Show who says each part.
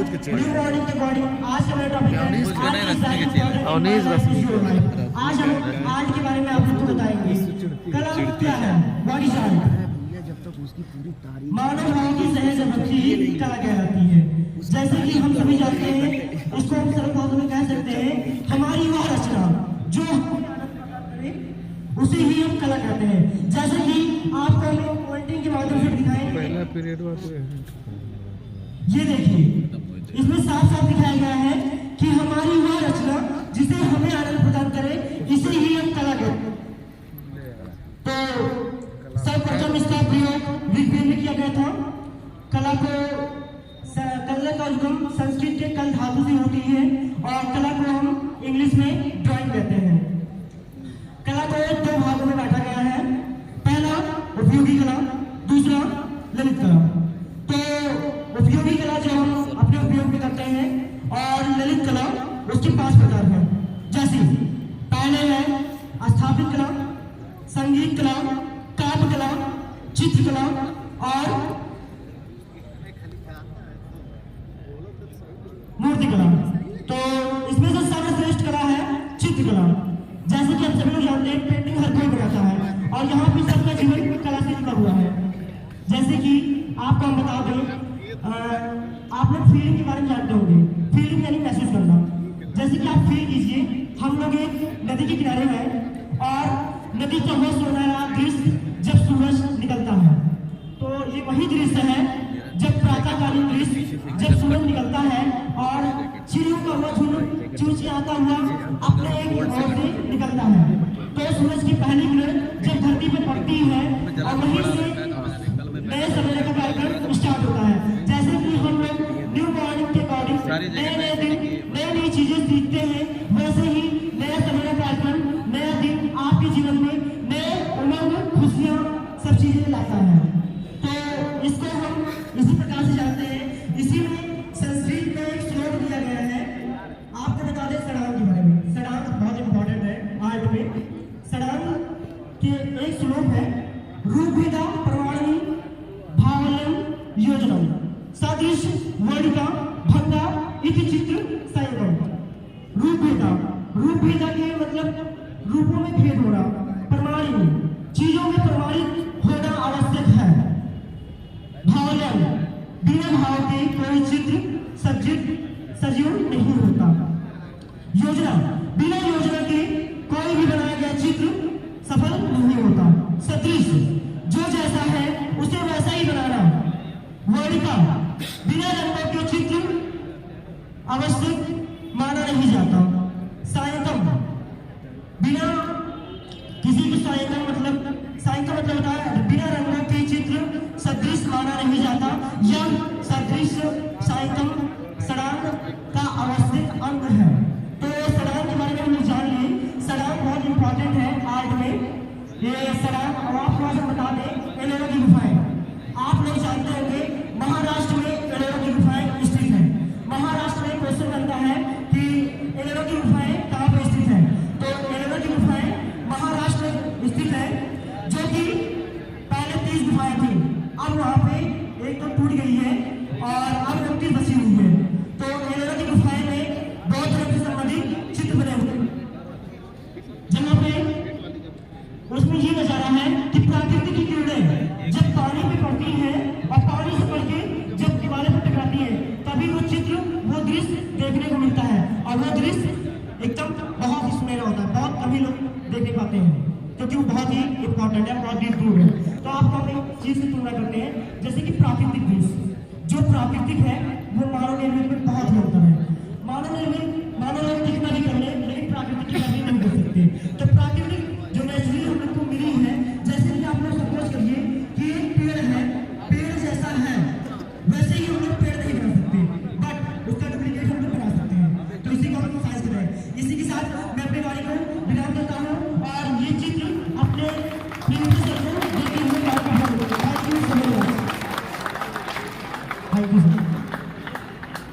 Speaker 1: Good morning के according आज का मेरा टॉपिक है आज के बारे में आप लोग को बताएंगे। कलम क्या है? Body chart. मानव भाव की सहज अभिव्यक्ति कला कहलाती है। जैसे कि हम सभी जानते हैं, इसको हम सरल भाषा में कह सकते हैं हमारी वह रचना जो उसे ही हम कला कहते हैं। जैसे कि आपको हम पेंटिंग के माध्यम से दिखाएंगे।
Speaker 2: पहला पीरियड
Speaker 1: ये देखिए, इसमें साफ साफ दिखाया गया है कि हमारी वह रचना जिसे हमें आनंद प्रदान करे, इसे ही हम कला कहते हैं। तो सर्वप्रथम इसका प्रयोग ऋग्वेद में किया गया था। कला का उद्गम संस्कृत के कल धातु से होती है और कला को हम इंग्लिश में ड्राइंग कहते हैं। कला को दो भागों में बांटा गया है। पहला उपयोगी कला, दूसरा ललित कला। तो उपयोगी कला जो हम अपने उपयोग में करते हैं और ललित कला उसके 5 प्रकार हैं। जैसे पहले है स्थापित कला, संगीत कला, काव्य कला, चित्रकला और मूर्ति कला। तो इसमें से सर्वश्रेष्ठ कला है चित्रकला। जैसे कि हम सभी लोग जानते हैं, पेंटिंग हर कोई बनाता है और यहाँ पे सबका जीवन कला से जुड़ा हुआ है। जैसे कि आपको हम बता दें, आप लोग फीलिंग के बारे में जानते होंगे। फीलिंग यानी महसूस करना। जैसे कि आप फील कीजिए, हम लोग एक नदी के किनारे हैं और नदी का वो सुनहरा दृश्य जब सूरज निकलता है, तो ये वही दृश्य है जब प्रातःकालीन दृश्य जब सूरज निकलता है और चिड़ियों का वह झुंड चूचियाता हुआ अपने एक ओर से निकलता है। तो सूरज की पहली किरण जब धरती पर पड़ती है और वहीं से नए सवेरे का कार्यक्रम स्टार्ट होता है। जैसे कि हम लोग न्यू मॉर्निंग के अकॉर्डिंग नए दिन नई चीजें सीखते हैं, वैसे ही नया सवेरे कार्यक्रम नया दिन आपके जीवन में नए उमंग, खुशियां सब चीजें लाता है। तो इसको हम इसी प्रकार से जानते हैं। इसी में संस्कृत में एक श्लोक दिया गया है। आपको बता दें षडांग के बारे में। षडांग बहुत इंपॉर्टेंट है आर्ट में। षडांग के एक श्लोक है, रूपभेदा प्रमाणी भावनम योजनम सदृश वर्णिका भंगा इति चित्र संयम। रूपभेदा के मतलब रूपों में भेद होना, प्रमाणी चीजों में प्रमाणित होना आवश्यक है। भावनम बिना भाव के कोई चित्र सजीव नहीं होता। योजना बिना योजना के कोई भी बनाया गया चित्र सफल नहीं होता। सदृश जो जैसा है उसे वैसा ही बनाना। वर्णिका बिना रंगों के चित्र आवश्यक माना नहीं जाता। सायकम बिना किसी की सायकम मतलब होता है बिना रंगों के चित्र सदृश माना नहीं जाता। यह सदृश सायकम षडांग का आवश्यक अंग है। तो षडांग के बारे में हम जान लिए। षडांग बहुत इंपॉर्टेंट है आर्ट में। ये षडांग आपको आज बता दें, एलोरा की गुफाएं आप लोग जानते होंगे। महाराष्ट्र में एलोरा की गुफाएं स्थित है। महाराष्ट्र में क्वेश्चन बनता है कि एलोरा की गुफाएं कहाँ पर स्थित है। तो एलोरा की गुफाएं महाराष्ट्र में स्थित है, जो कि पहले 30 गुफाएं थी। अब वहाँ पे एक तो टूट गई है और अब 29 बची हुई है। तो एलोरा की गुफाएं में बहुत तरह से संबंधित चित्र बने हुए हैं, जहाँ पे उसमें ये नजारा है कि प्राकृतिक की किरणें जब पानी पे पड़ती है और पानी से पड़ के जब दीवारें पर टकराती है, तभी वो चित्र, वो दृश्य देखने को मिलता है। और वो दृश्य एकदम बहुत ही सुनहरा होता है। बहुत कभी लोग देख नहीं पाते हैं क्योंकि वो बहुत ही इंपॉर्टेंट है, बहुत डीप है। तो आपको अपनी चीज से तुलना करते हैं। जैसे कि प्राकृतिक दृश्य जो प्राकृतिक है वो मानव निर्मित में बहुत ही अंतर है। मानव निर्मित कितना भी कर ले, लेकिन प्राकृतिक की कमी नहीं कर सकते। तो